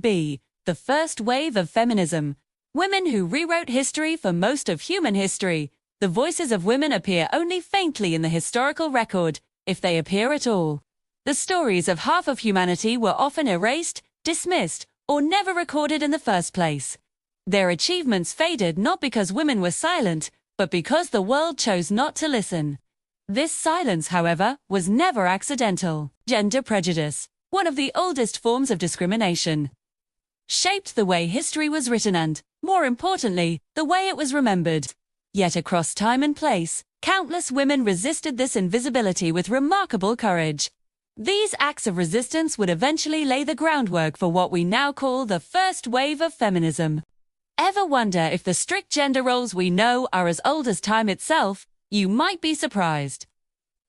B. The first wave of feminism. Women who rewrote history for most of human history. The voices of women appear only faintly in the historical record, if they appear at all. The stories of half of humanity were often erased, dismissed, or never recorded in the first place. Their achievements faded not because women were silent, but because the world chose not to listen. This silence, however, was never accidental. Gender prejudice, one of the oldest forms of discrimination, shaped the way history was written and, more importantly, the way it was remembered. Yet across time and place, countless women resisted this invisibility with remarkable courage. These acts of resistance would eventually lay the groundwork for what we now call the first wave of feminism. Ever wonder if the strict gender roles we know are as old as time itself? You might be surprised.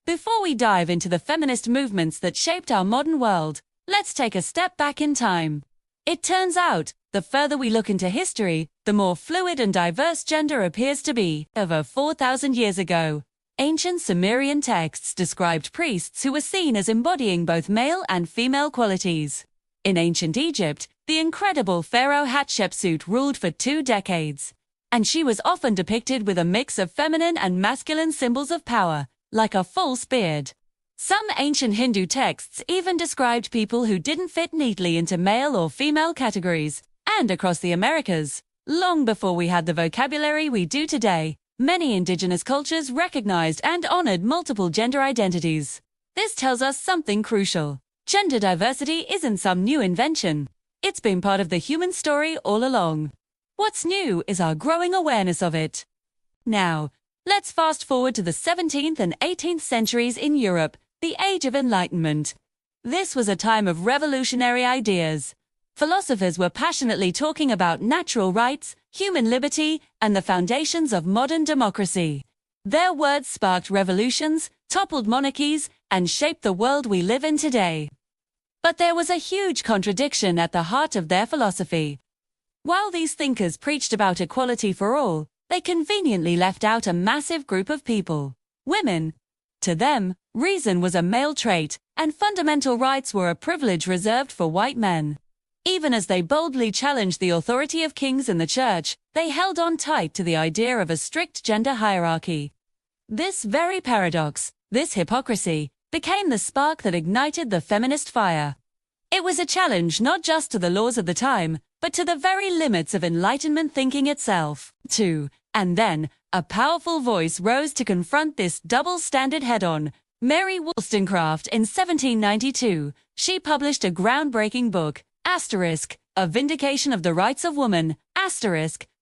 Before we dive into the feminist movements that shaped our modern world, let's take a step back in time. It turns out, the further we look into history, the more fluid and diverse gender appears to be. Over 4,000 years ago, ancient Sumerian texts described priests who were seen as embodying both male and female qualities. In ancient Egypt, the incredible pharaoh Hatshepsut ruled for 2 decades, and she was often depicted with a mix of feminine and masculine symbols of power, like a false beard. Some ancient Hindu texts even described people who didn't fit neatly into male or female categories, and across the Americas, long before we had the vocabulary we do today, many indigenous cultures recognized and honored multiple gender identities. This tells us something crucial. Gender diversity isn't some new invention. It's been part of the human story all along. What's new is our growing awareness of it. Now, let's fast forward to the 17th and 18th centuries in Europe, the Age of Enlightenment. This was a time of revolutionary ideas. Philosophers were passionately talking about natural rights, human liberty, and the foundations of modern democracy. Their words sparked revolutions, toppled monarchies, and shaped the world we live in today. But there was a huge contradiction at the heart of their philosophy. While these thinkers preached about equality for all, they conveniently left out a massive group of people: women. To them, reason was a male trait, and fundamental rights were a privilege reserved for white men. Even as they boldly challenged the authority of kings and the church, they held on tight to the idea of a strict gender hierarchy. This very paradox, this hypocrisy, became the spark that ignited the feminist fire. It was a challenge not just to the laws of the time, but to the very limits of Enlightenment thinking itself. And then, a powerful voice rose to confront this double standard head-on. Mary Wollstonecraft in 1792, she published a groundbreaking book, A Vindication of the Rights of Woman,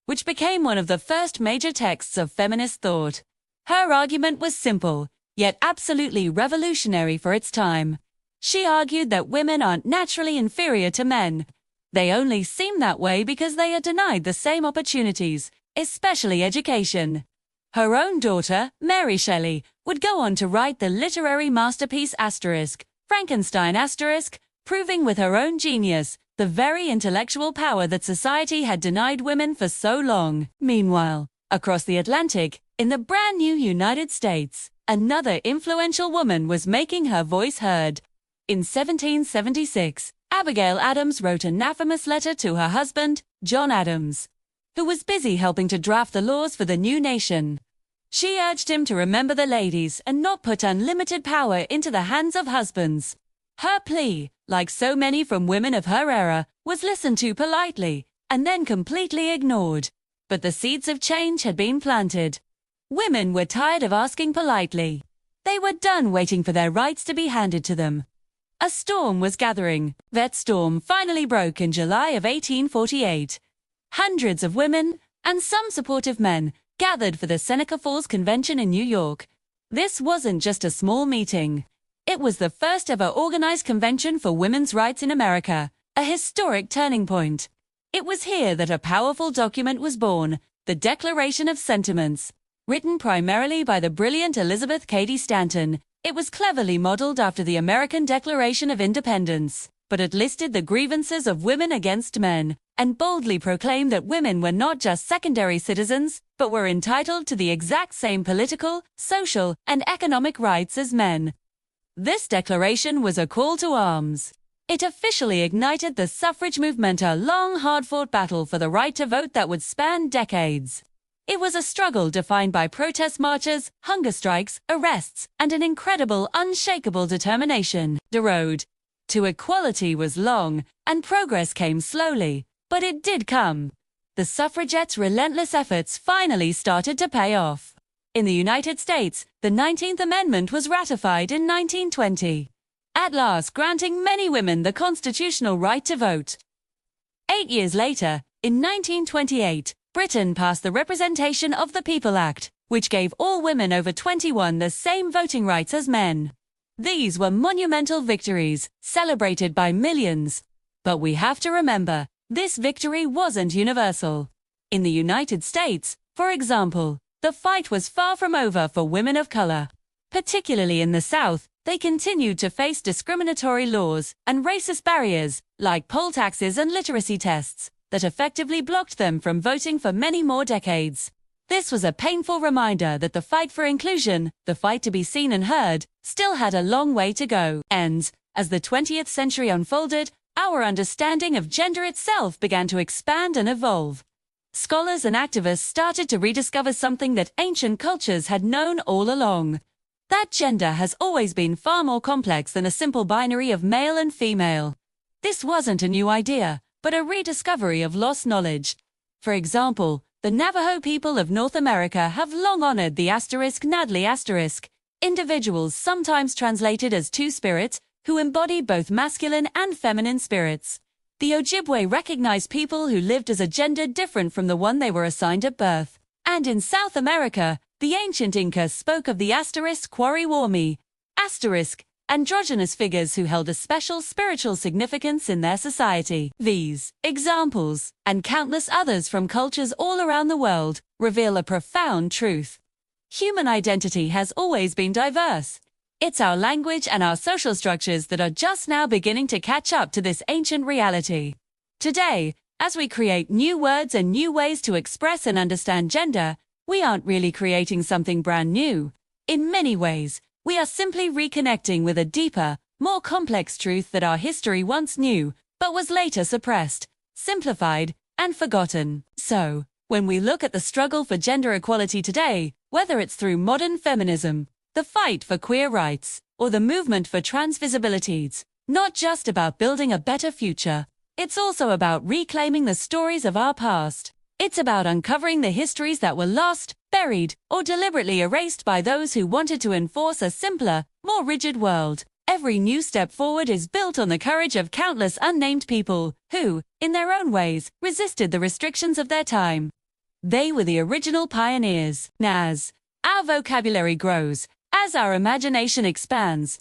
which became one of the first major texts of feminist thought. Her argument was simple, yet absolutely revolutionary for its time. She argued that women aren't naturally inferior to men. They only seem that way because they are denied the same opportunities, especially education. Her own daughter, Mary Shelley, would go on to write the literary masterpiece Frankenstein proving with her own genius the very intellectual power that society had denied women for so long. Meanwhile, across the Atlantic, in the brand new United States, another influential woman was making her voice heard. In 1776, Abigail Adams wrote an infamous letter to her husband, John Adams, who was busy helping to draft the laws for the new nation. She urged him to remember the ladies and not put unlimited power into the hands of husbands. Her plea, like so many from women of her era, was listened to politely and then completely ignored. But the seeds of change had been planted. Women were tired of asking politely. They were done waiting for their rights to be handed to them. A storm was gathering. That storm finally broke in July of 1848. Hundreds of women, and some supportive men, gathered for the Seneca Falls Convention in New York. This wasn't just a small meeting. It was the first ever organized convention for women's rights in America, a historic turning point. It was here that a powerful document was born, the Declaration of Sentiments. Written primarily by the brilliant Elizabeth Cady Stanton, it was cleverly modeled after the American Declaration of Independence, but it listed the grievances of women against men, and boldly proclaimed that women were not just secondary citizens, but were entitled to the exact same political, social, and economic rights as men. This declaration was a call to arms. It officially ignited the suffrage movement, a long, hard-fought battle for the right to vote that would span decades. It was a struggle defined by protest marches, hunger strikes, arrests, and an incredible, unshakable determination. The road to equality was long, and progress came slowly, but it did come. The suffragettes' relentless efforts finally started to pay off. In the United States, the 19th Amendment was ratified in 1920, at last granting many women the constitutional right to vote. 8 years later, in 1928, Britain passed the Representation of the People Act, which gave all women over 21 the same voting rights as men. These were monumental victories, celebrated by millions. But we have to remember, this victory wasn't universal. In the United States, for example, the fight was far from over for women of color. Particularly in the South, they continued to face discriminatory laws and racist barriers, like poll taxes and literacy tests, that effectively blocked them from voting for many more decades. This was a painful reminder that the fight for inclusion, the fight to be seen and heard, still had a long way to go. And, as the 20th century unfolded, our understanding of gender itself began to expand and evolve. Scholars and activists started to rediscover something that ancient cultures had known all along: that gender has always been far more complex than a simple binary of male and female. This wasn't a new idea, but a rediscovery of lost knowledge. For example, the Navajo people of North America have long honored the Nadli*, individuals sometimes translated as two spirits, who embody both masculine and feminine spirits. The Ojibwe recognized people who lived as a gender different from the one they were assigned at birth. And in South America, the ancient Inca spoke of the *Quariwarmi, androgynous figures who held a special spiritual significance in their society. These examples, and countless others from cultures all around the world, reveal a profound truth. Human identity has always been diverse. It's our language and our social structures that are just now beginning to catch up to this ancient reality. Today, as we create new words and new ways to express and understand gender, we aren't really creating something brand new. In many ways, we are simply reconnecting with a deeper, more complex truth that our history once knew, but was later suppressed, simplified, and forgotten. So, when we look at the struggle for gender equality today, whether it's through modern feminism, the fight for queer rights, or the movement for trans visibility, it's not just about building a better future. It's also about reclaiming the stories of our past. It's about uncovering the histories that were lost, buried, or deliberately erased by those who wanted to enforce a simpler, more rigid world. Every new step forward is built on the courage of countless unnamed people who, in their own ways, resisted the restrictions of their time. They were the original pioneers. As our vocabulary grows, as our imagination expands,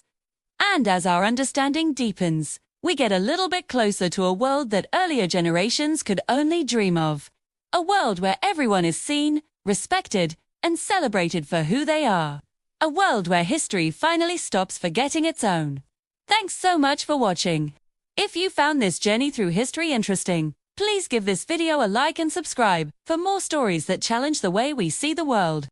and as our understanding deepens, we get a little bit closer to a world that earlier generations could only dream of. A world where everyone is seen, respected, and celebrated for who they are. A world where history finally stops forgetting its own. Thanks so much for watching. If you found this journey through history interesting, please give this video a like and subscribe for more stories that challenge the way we see the world.